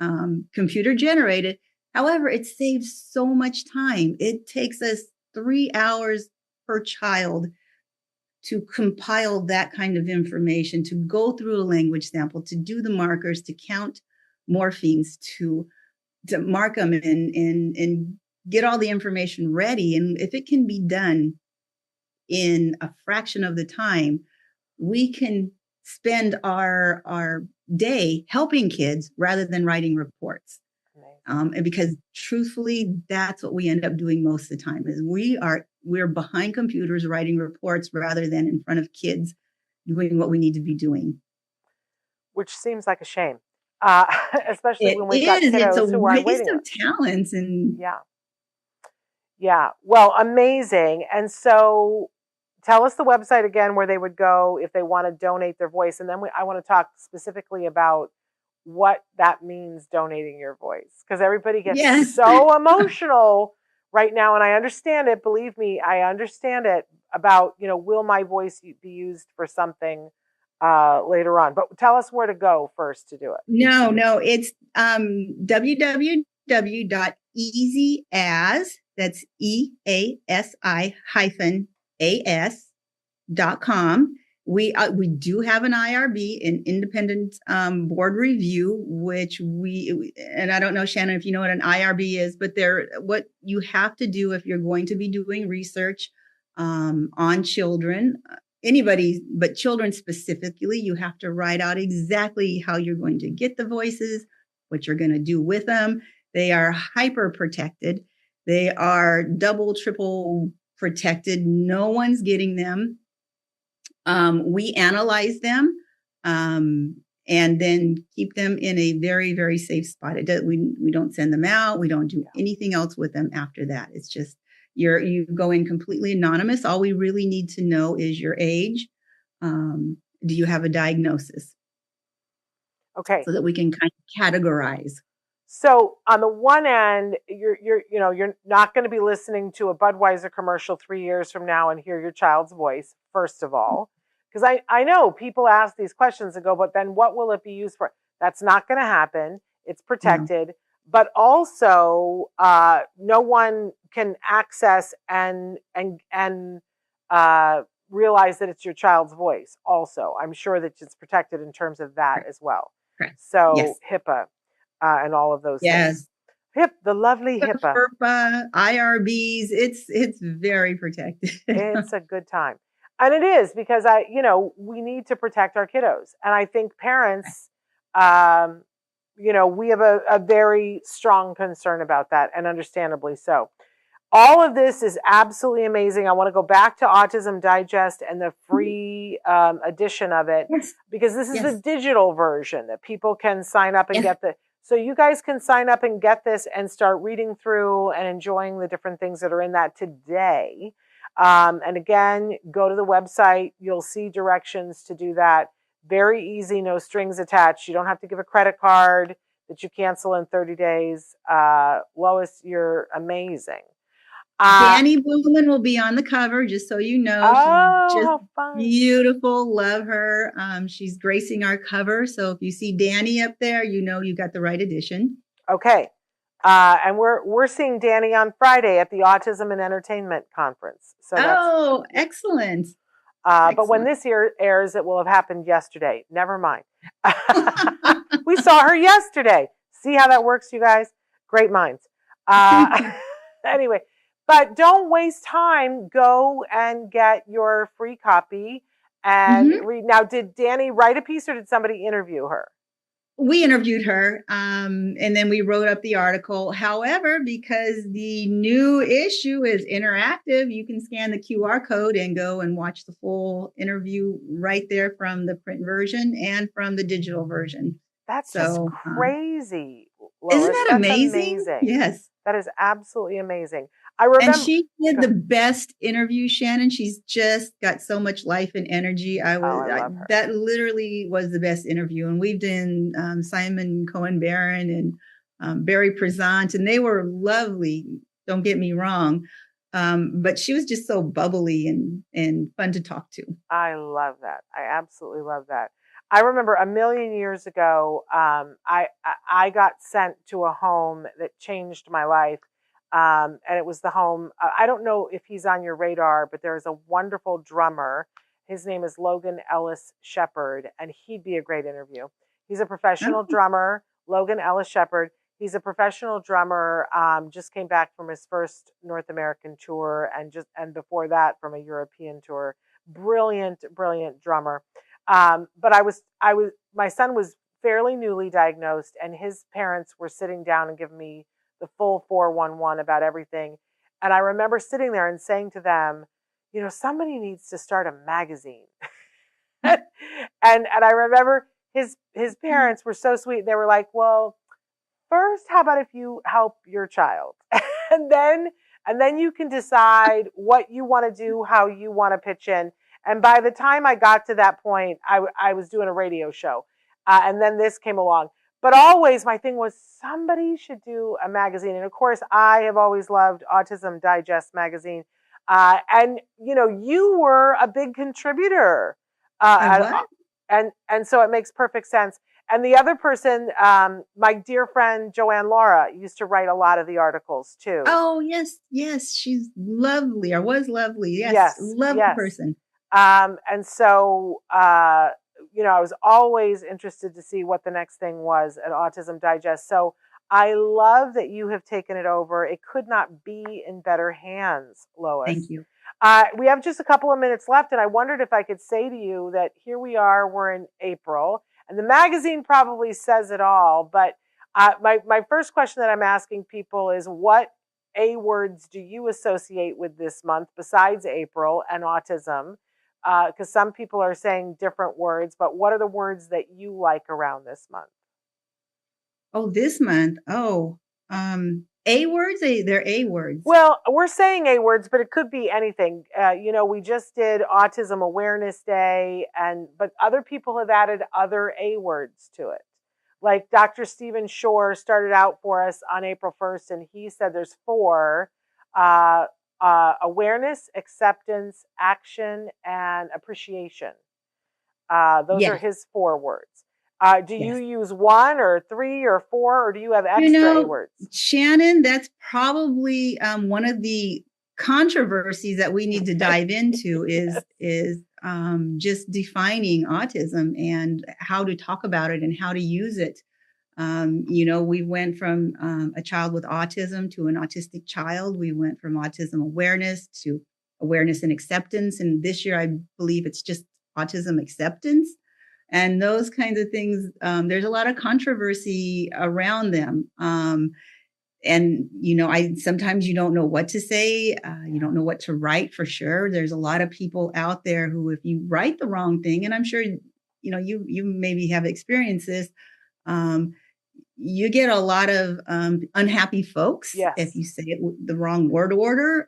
Speaker 3: computer generated. However, it saves so much time. It takes us 3 hours per child to compile that kind of information, to go through a language sample, to do the markers, to count morphemes, to mark them and get all the information ready. And if it can be done in a fraction of the time, we can spend our day helping kids rather than writing reports. And because truthfully, that's what we end up doing most of the time is we're behind computers writing reports rather than in front of kids doing what we need to be doing.
Speaker 2: Which seems like a shame. Especially when we've got kiddos who are waiting.
Speaker 3: It's a waste of talents. And
Speaker 2: yeah. Well, amazing. And so tell us the website again where they would go if they want to donate their voice. And then I want to talk specifically about what that means, donating your voice. Because everybody gets so emotional right now. And I understand it. Believe me, I understand it about, will my voice be used for something later on? But tell us where to go first to do it.
Speaker 3: No, it's www.easyas, that's EASI-AS.com. We do have an IRB, an independent board review, which and I don't know, Shannon, if you know what an IRB is, but what you have to do if you're going to be doing research on children, anybody, but children specifically, you have to write out exactly how you're going to get the voices, what you're going to do with them. They are hyper protected. They are double, triple protected. No one's getting them. We analyze them and then keep them in a very, very safe spot. We don't send them out. We don't do anything else with them after that. It's just you go in completely anonymous. All we really need to know is your age. Do you have a diagnosis?
Speaker 2: Okay.
Speaker 3: So that we can kind of categorize.
Speaker 2: So on the one end, you're not going to be listening to a Budweiser commercial 3 years from now and hear your child's voice, first of all. Because I know people ask these questions and go, but then what will it be used for? That's not going to happen. It's protected. But also, no one can access and realize that it's your child's voice. Also, I'm sure that it's protected in terms of that as well.
Speaker 3: Correct.
Speaker 2: So
Speaker 3: Yes.
Speaker 2: HIPAA and all of those
Speaker 3: Yes.
Speaker 2: things. The lovely HIPAA.
Speaker 3: FERPA, IRBs. It's very protected.
Speaker 2: It's a good time. And it is, because we need to protect our kiddos. And I think parents, we have a very strong concern about that, and understandably so. All of this is absolutely amazing. I want to go back to Autism Digest and the free edition of it, because this is the digital version that people can sign up and get so you guys can sign up and get this and start reading through and enjoying the different things that are in that today. And again, go to the website. You'll see directions to do that. Very easy, no strings attached. You don't have to give a credit card that you cancel in 30 days. Lois, you're amazing.
Speaker 3: Danny Blumen will be on the cover, just so you know.
Speaker 2: Oh,
Speaker 3: she's just
Speaker 2: how fun.
Speaker 3: Beautiful. Love her. She's gracing our cover. So if you see Danny up there, you know you got the right edition.
Speaker 2: Okay. And we're seeing Danny on Friday at the Autism and Entertainment Conference. So
Speaker 3: excellent.
Speaker 2: But when this airs, it will have happened yesterday. Never mind. We saw her yesterday. See how that works, you guys? Great minds. Anyway, but don't waste time. Go and get your free copy and read. Now, did Danny write a piece, or did somebody interview her?
Speaker 3: We interviewed her, and then we wrote up the article. However, because the new issue is interactive, you can scan the QR code and go and watch the full interview right there from the print version and from the digital version.
Speaker 2: That's just crazy. Lois.
Speaker 3: Isn't that amazing? Yes.
Speaker 2: That is absolutely amazing. I remember,
Speaker 3: and she did the best interview, Shannon. She's just got so much life and energy. I love her. That literally was the best interview. And we've done Simon Cohen-Barron and Barry Prezant, and they were lovely. Don't get me wrong. But she was just so bubbly and fun to talk to.
Speaker 2: I love that. I absolutely love that. I remember a million years ago, I got sent to a home that changed my life. And it was the home. I don't know if he's on your radar, but there's a wonderful drummer. His name is Logan Ellis Shepherd, and he'd be a great interview. He's a professional drummer, Logan Ellis Shepherd. He's a professional drummer, just came back from his first North American tour, and before that from a European tour. Brilliant, brilliant drummer. But my son was fairly newly diagnosed, and his parents were sitting down and giving me the full 411 about everything. And I remember sitting there and saying to them, somebody needs to start a magazine. and I remember his parents were so sweet. They were like, well, first, how about if you help your child? and then you can decide what you want to do, how you want to pitch in. And by the time I got to that point, I was doing a radio show. And then this came along. But always my thing was somebody should do a magazine. And of course, I have always loved Autism Digest magazine. And, you were a big contributor. And so it makes perfect sense. And the other person, my dear friend, Joanne Laura, used to write a lot of the articles too.
Speaker 3: Oh, yes. Yes. She's lovely, or was lovely. Yes. Lovely person.
Speaker 2: And so, I was always interested to see what the next thing was at Autism Digest. So I love that you have taken it over. It could not be in better hands, Lois.
Speaker 3: Thank you.
Speaker 2: We have just a couple of minutes left, and I wondered if I could say to you that here we are, we're in April, and the magazine probably says it all. But my first question that I'm asking people is, what A words do you associate with this month besides April and autism? Because some people are saying different words, but what are the words that you like around this month?
Speaker 3: Oh, this month. Oh, A words? They're A words.
Speaker 2: Well, we're saying A words, but it could be anything. We just did Autism Awareness Day, but other people have added other A words to it. Like Dr. Stephen Shore started out for us on April 1st, and he said there's four: awareness, acceptance, action, and appreciation. Those are
Speaker 3: Yes.
Speaker 2: his four words. Do you
Speaker 3: Yes.
Speaker 2: use one or three or four, or do you have extra A words?
Speaker 3: Shannon, that's probably one of the controversies that we need to dive into is just defining autism and how to talk about it and how to use it. We went from a child with autism to an autistic child. We went from autism awareness to awareness and acceptance. And this year, I believe it's just autism acceptance. And those kinds of things, there's a lot of controversy around them. Sometimes you don't know what to say. You don't know what to write for sure. There's a lot of people out there who, if you write the wrong thing, and I'm sure, you maybe have experienced this, you get a lot of unhappy folks if you say it with the wrong word order,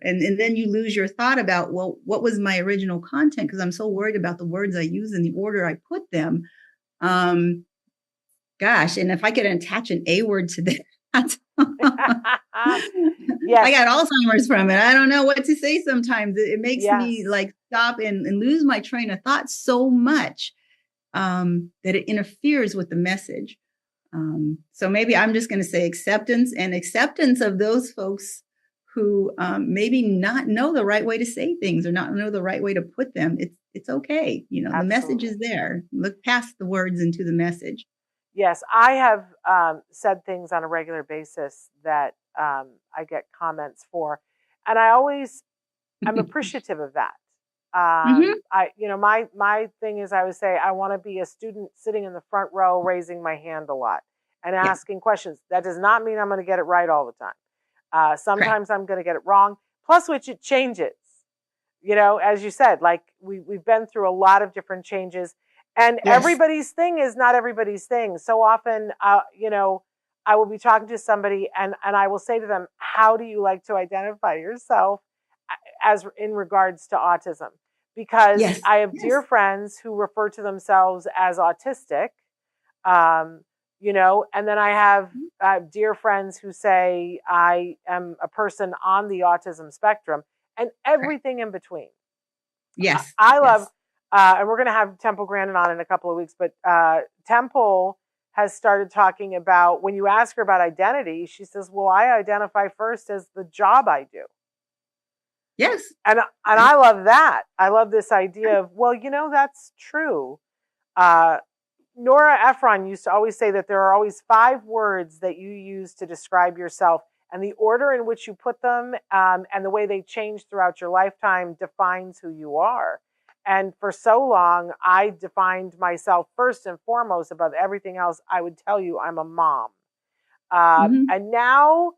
Speaker 3: and then you lose your thought about, well, what was my original content? Because I'm so worried about the words I use and the order I put them. Gosh, and if I could attach an A word to that,
Speaker 2: yes.
Speaker 3: I got Alzheimer's from it. I don't know what to say sometimes. It makes me like stop and lose my train of thought so much that it interferes with the message. So maybe I'm just going to say acceptance of those folks who maybe not know the right way to say things or not know the right way to put them. It's okay.
Speaker 2: Absolutely.
Speaker 3: The message is there. Look past the words into the message.
Speaker 2: Yes, I have said things on a regular basis that I get comments for, and I'm appreciative of that. My thing is, I would say I want to be a student sitting in the front row, raising my hand a lot and asking questions. That does not mean I'm going to get it right all the time. Sometimes I'm going to get it wrong. Plus, which it changes. As you said, like we've been through a lot of different changes. And everybody's thing is not everybody's thing. So often, I will be talking to somebody and I will say to them, how do you like to identify yourself as in regards to autism? Because I have dear friends who refer to themselves as autistic, and then I have dear friends who say I am a person on the autism spectrum and everything in between.
Speaker 3: Yes.
Speaker 2: I love... and we're going to have Temple Grandin on in a couple of weeks, but Temple has started talking about, when you ask her about identity, she says, well, I identify first as the job I do.
Speaker 3: Yes.
Speaker 2: And I love that. I love this idea of, well, that's true. Nora Ephron used to always say that there are always 5 words that you use to describe yourself, and the order in which you put them and the way they change throughout your lifetime defines who you are. And for so long, I defined myself first and foremost above everything else. I would tell you I'm a mom. And now,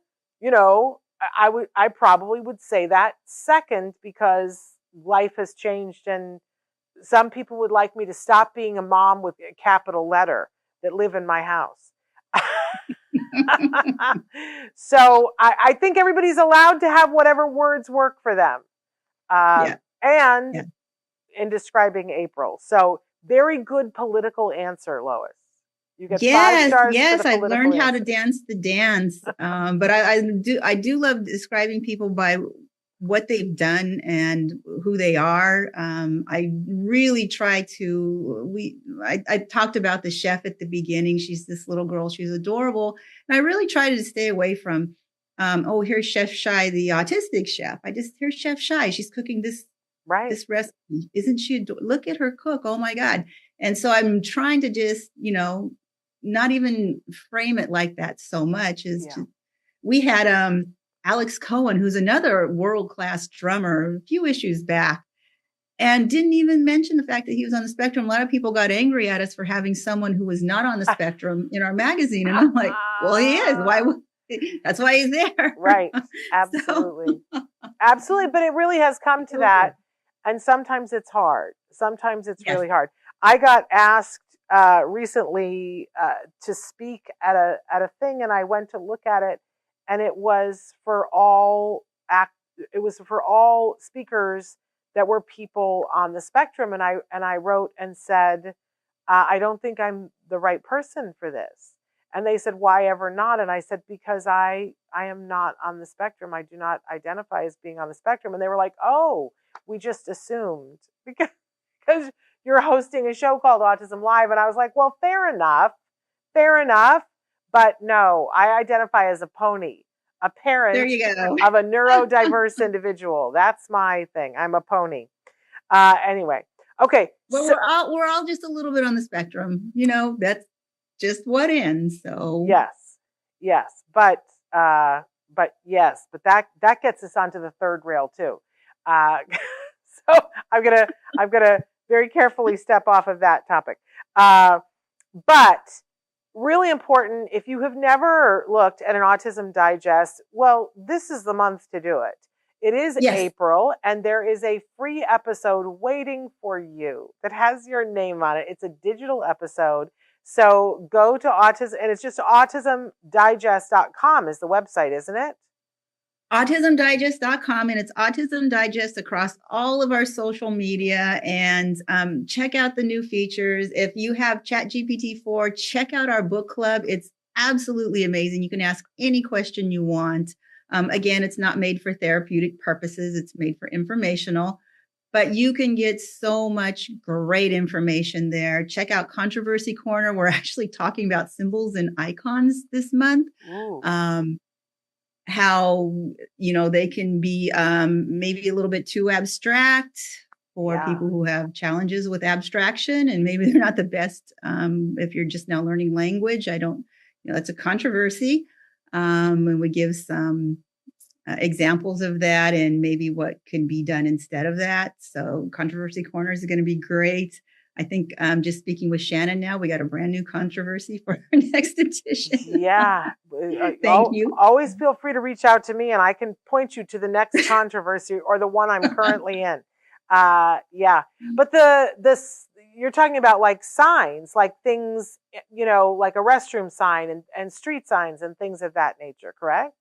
Speaker 2: I probably would say that second because life has changed and some people would like me to stop being a mom with a capital letter that live in my house. So I think everybody's allowed to have whatever words work for them. In describing April. So very good political answer, Lois. You get 5 stars.
Speaker 3: Yes, I've learned how to dance the dance. But I do love describing people by what they've done and who they are. I really try to, I talked about the chef at the beginning. She's this little girl. She's adorable. And I really try to stay away from, here's Chef Shy, the autistic chef. Here's Chef Shy. She's cooking this recipe. Isn't she? Look at her cook. Oh my God. And so I'm trying to just, not even frame it like that so much. We had Alex Cohen, who's another world-class drummer, a few issues back, and didn't even mention the fact that he was on the spectrum. A lot of people got angry at us for having someone who was not on the spectrum in our magazine. And I'm like, well, he is. Why would? That's why he's there.
Speaker 2: Right. Absolutely. Absolutely. But it really has come to that. And sometimes it's hard. Sometimes it's really hard. I got asked recently to speak at a thing, and I went to look at it, and it was for all speakers that were people on the spectrum. And I wrote and said, I don't think I'm the right person for this. And they said, why ever not? And I said, because I am not on the spectrum. I do not identify as being on the spectrum. And they were like, oh, we just assumed because you're hosting a show called Autism Live. And I was like, well, fair enough. But no, I identify as a pony, a parent
Speaker 3: There you go.
Speaker 2: of a neurodiverse individual. That's my thing. I'm a pony. Anyway, okay.
Speaker 3: Well,
Speaker 2: So,
Speaker 3: we're all just a little bit on the spectrum. You know, that's just what ends. So
Speaker 2: yes, but that gets us onto the third rail too. So I'm gonna very carefully step off of that topic. But really important, if you have never looked at an Autism Digest, well, this is the month to do it. It is
Speaker 3: yes.
Speaker 2: April, and there is a free episode waiting for you that has your name on it. It's a digital episode. So go to Autism, and it's just autismdigest.com is the website, isn't it?
Speaker 3: autismdigest.com, and it's Autism Digest across all of our social media. And check out the new features. If you have ChatGPT-4, check out our book club. It's absolutely amazing. You can ask any question you want. Again, it's not made for therapeutic purposes. It's made for informational. But you can get so much great information there. Check out Controversy Corner. We're actually talking about symbols and icons this month. How, you know, they can be maybe a little bit too abstract for people who have challenges with abstraction, and maybe they're not the best if you're just now learning language. That's a controversy. And we give some examples of that and maybe what can be done instead of that. So Controversy Corner is going to be great. I think just speaking with Shannon now, we got a brand new controversy for our next edition.
Speaker 2: Yeah.
Speaker 3: Thank you.
Speaker 2: Always feel free to reach out to me and I can point you to the next controversy or the one I'm currently in. Yeah. But you're talking about like signs, like things, you know, like a restroom sign and street signs and things of that nature, correct?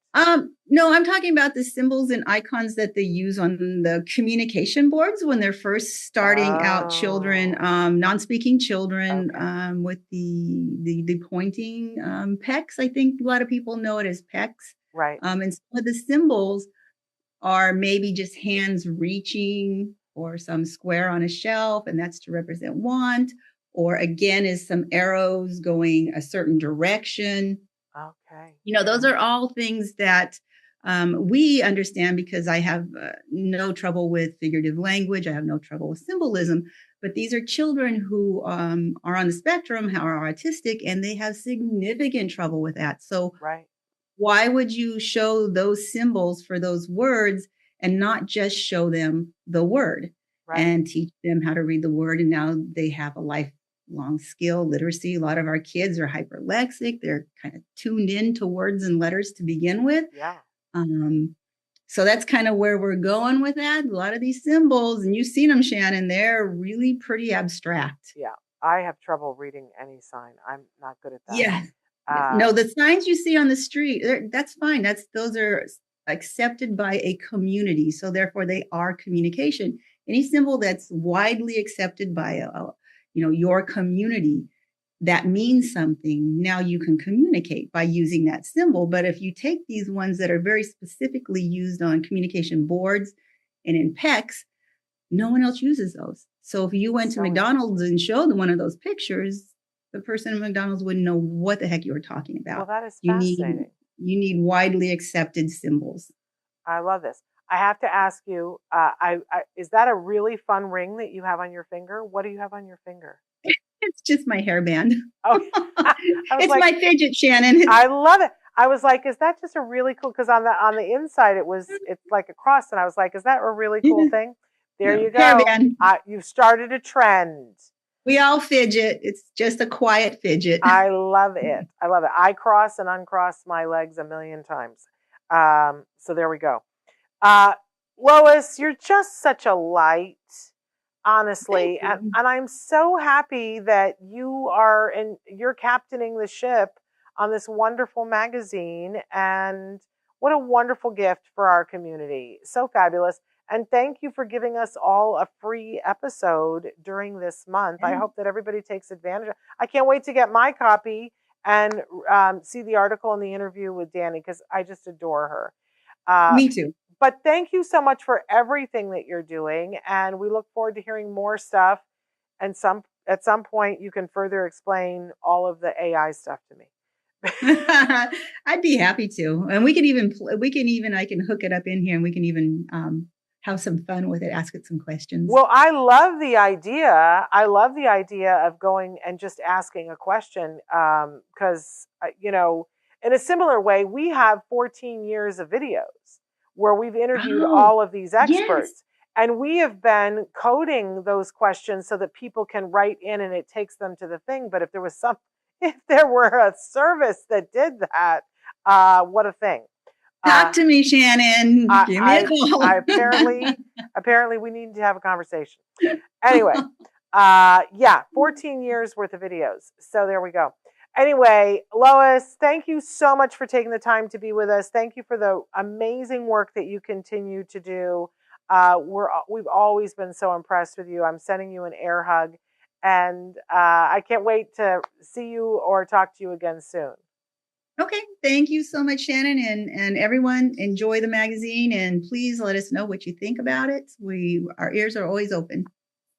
Speaker 3: No, I'm talking about the symbols and icons that they use on the communication boards when they're first starting out children, non-speaking children, with the pointing pecks. I think a lot of people know it as pecks.
Speaker 2: Right.
Speaker 3: And some of the symbols are maybe just hands reaching or some square on a shelf, and that's to represent want, or again is some arrows going a certain direction.
Speaker 2: Okay.
Speaker 3: You know, those are all things that we understand because I have no trouble with figurative language. I have no trouble with symbolism. But these are children who are on the spectrum, who are autistic, and they have significant trouble with that. So why would you show those symbols for those words and not just show them the word and teach them how to read the word? And now they have a lifelong skill, literacy. A lot of our kids are hyperlexic. They're kind of tuned in to words and letters to begin with.
Speaker 2: Yeah.
Speaker 3: So that's kind of where we're going with that. A lot of these symbols, and you've seen them, Shannon, they're really pretty abstract.
Speaker 2: Yeah. I have trouble reading any sign. I'm not good at that.
Speaker 3: Yeah. No, the signs you see on the street, that's fine. Those are accepted by a community. So therefore they are communication. Any symbol that's widely accepted by your community, that means something. Now you can communicate by using that symbol. But if you take these ones that are very specifically used on communication boards and in PECs, no one else uses those. So if you went to McDonald's and showed one of those pictures, the person at McDonald's wouldn't know what the heck you were talking about.
Speaker 2: Well, that is fascinating.
Speaker 3: You need widely accepted symbols.
Speaker 2: I love this. I have to ask you, is that a really fun ring that you have on your finger? What do you have on your finger?
Speaker 3: It's just my hairband.
Speaker 2: Oh,
Speaker 3: it's like, my fidget, Shannon.
Speaker 2: I love it. I was like, is that just a really cool? Because on the inside it's like a cross, and I was like, is that a really cool thing? There you go.
Speaker 3: Hairband.
Speaker 2: You've started a trend.
Speaker 3: We all fidget. It's just a quiet fidget.
Speaker 2: I love it. I love it. I cross and uncross my legs a million times. So there we go. Lois, you're just such a light. Honestly, and I'm so happy that you're captaining the ship on this wonderful magazine, and what a wonderful gift for our community. So fabulous. And thank you for giving us all a free episode during this month. I hope that everybody takes advantage. I can't wait to get my copy and see the article and the interview with Danny, because I just adore her.
Speaker 3: Me too.
Speaker 2: But thank you so much for everything that you're doing. And we look forward to hearing more stuff. And at some point, you can further explain all of the AI stuff to me.
Speaker 3: I'd be happy to. And we can even, I can hook it up in here and we can even have some fun with it, ask it some questions.
Speaker 2: Well, I love the idea. I love the idea of going and just asking a question because, in a similar way, we have 14 years of videos where we've interviewed all of these experts. Yes. And we have been coding those questions so that people can write in and it takes them to the thing. But if there were a service that did that, what a thing.
Speaker 3: Talk to me, Shannon. Give me a call.
Speaker 2: Apparently we need to have a conversation. Anyway, 14 years worth of videos. So there we go. Anyway, Lois, thank you so much for taking the time to be with us. Thank you for the amazing work that you continue to do. We've always been so impressed with you. I'm sending you an air hug, and I can't wait to see you or talk to you again soon.
Speaker 3: Okay. Thank you so much, Shannon, and everyone. Enjoy the magazine, and please let us know what you think about it. Our ears are always open.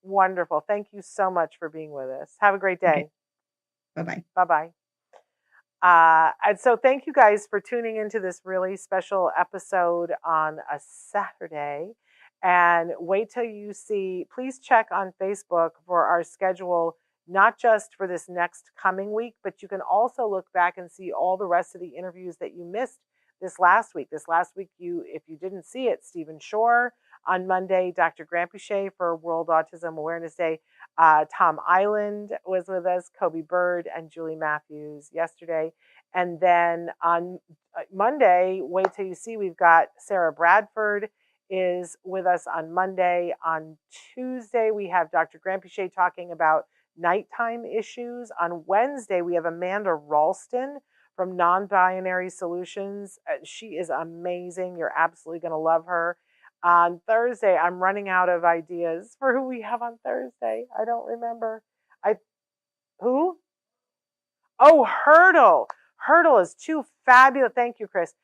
Speaker 2: Wonderful. Thank you so much for being with us. Have a great day.
Speaker 3: Okay. Bye-bye.
Speaker 2: Bye-bye. And so thank you guys for tuning into this really special episode on a Saturday. And wait till you see, please check on Facebook for our schedule, not just for this next coming week, but you can also look back and see all the rest of the interviews that you missed this last week. This last week, if you didn't see it, Stephen Shore on Monday, Dr. Grampuchet for World Autism Awareness Day, Tom Island was with us, Kobe Bird and Julie Matthews yesterday. And then on Monday, wait till you see, we've got Sarah Bradford is with us on Monday. On Tuesday, we have Dr. Grampuchet talking about nighttime issues. On Wednesday, we have Amanda Ralston from Non-Binary Solutions. She is amazing. You're absolutely going to love her. On Thursday, I'm running out of ideas for who we have on Thursday. I don't remember. Who? Oh, Hurdle. Hurdle is two fabulous, thank you, Chris.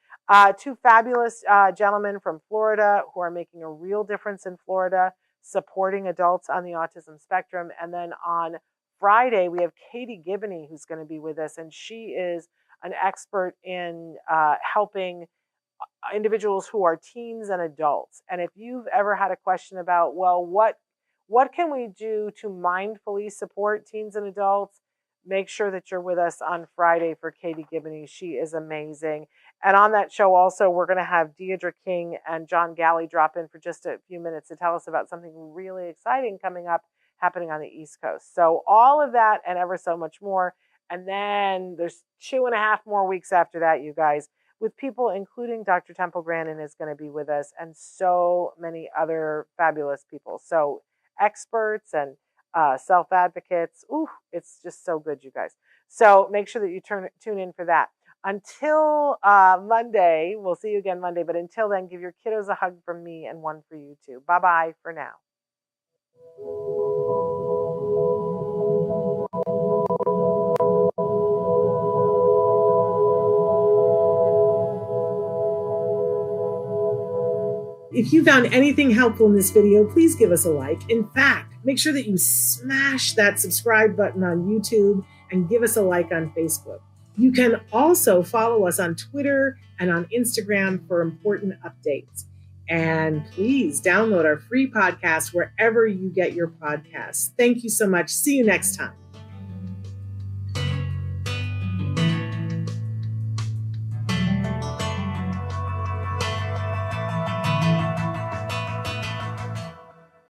Speaker 2: Two fabulous gentlemen from Florida who are making a real difference in Florida, supporting adults on the autism spectrum. And then on Friday, we have Katie Gibney, who's going to be with us. And she is an expert in helping individuals who are teens and adults. And if you've ever had a question about, well, what can we do to mindfully support teens and adults, make sure that you're with us on Friday for Katie Gibney. She is amazing. And on that show also, we're going to have Deidre King and John Galley drop in for just a few minutes to tell us about something really exciting coming up, happening on the East Coast. So all of that and ever so much more. And then there's 2.5 more weeks after that, you guys, with people, including Dr. Temple Grandin is going to be with us, and so many other fabulous people. So experts and self-advocates. Ooh, it's just so good, you guys. So make sure that you tune in for that. Until Monday, we'll see you again Monday. But until then, give your kiddos a hug from me and one for you too. Bye-bye for now. If you found anything helpful in this video, please give us a like. In fact, make sure that you smash that subscribe button on YouTube and give us a like on Facebook. You can also follow us on Twitter and on Instagram for important updates. And please download our free podcast wherever you get your podcasts. Thank you so much. See you next time.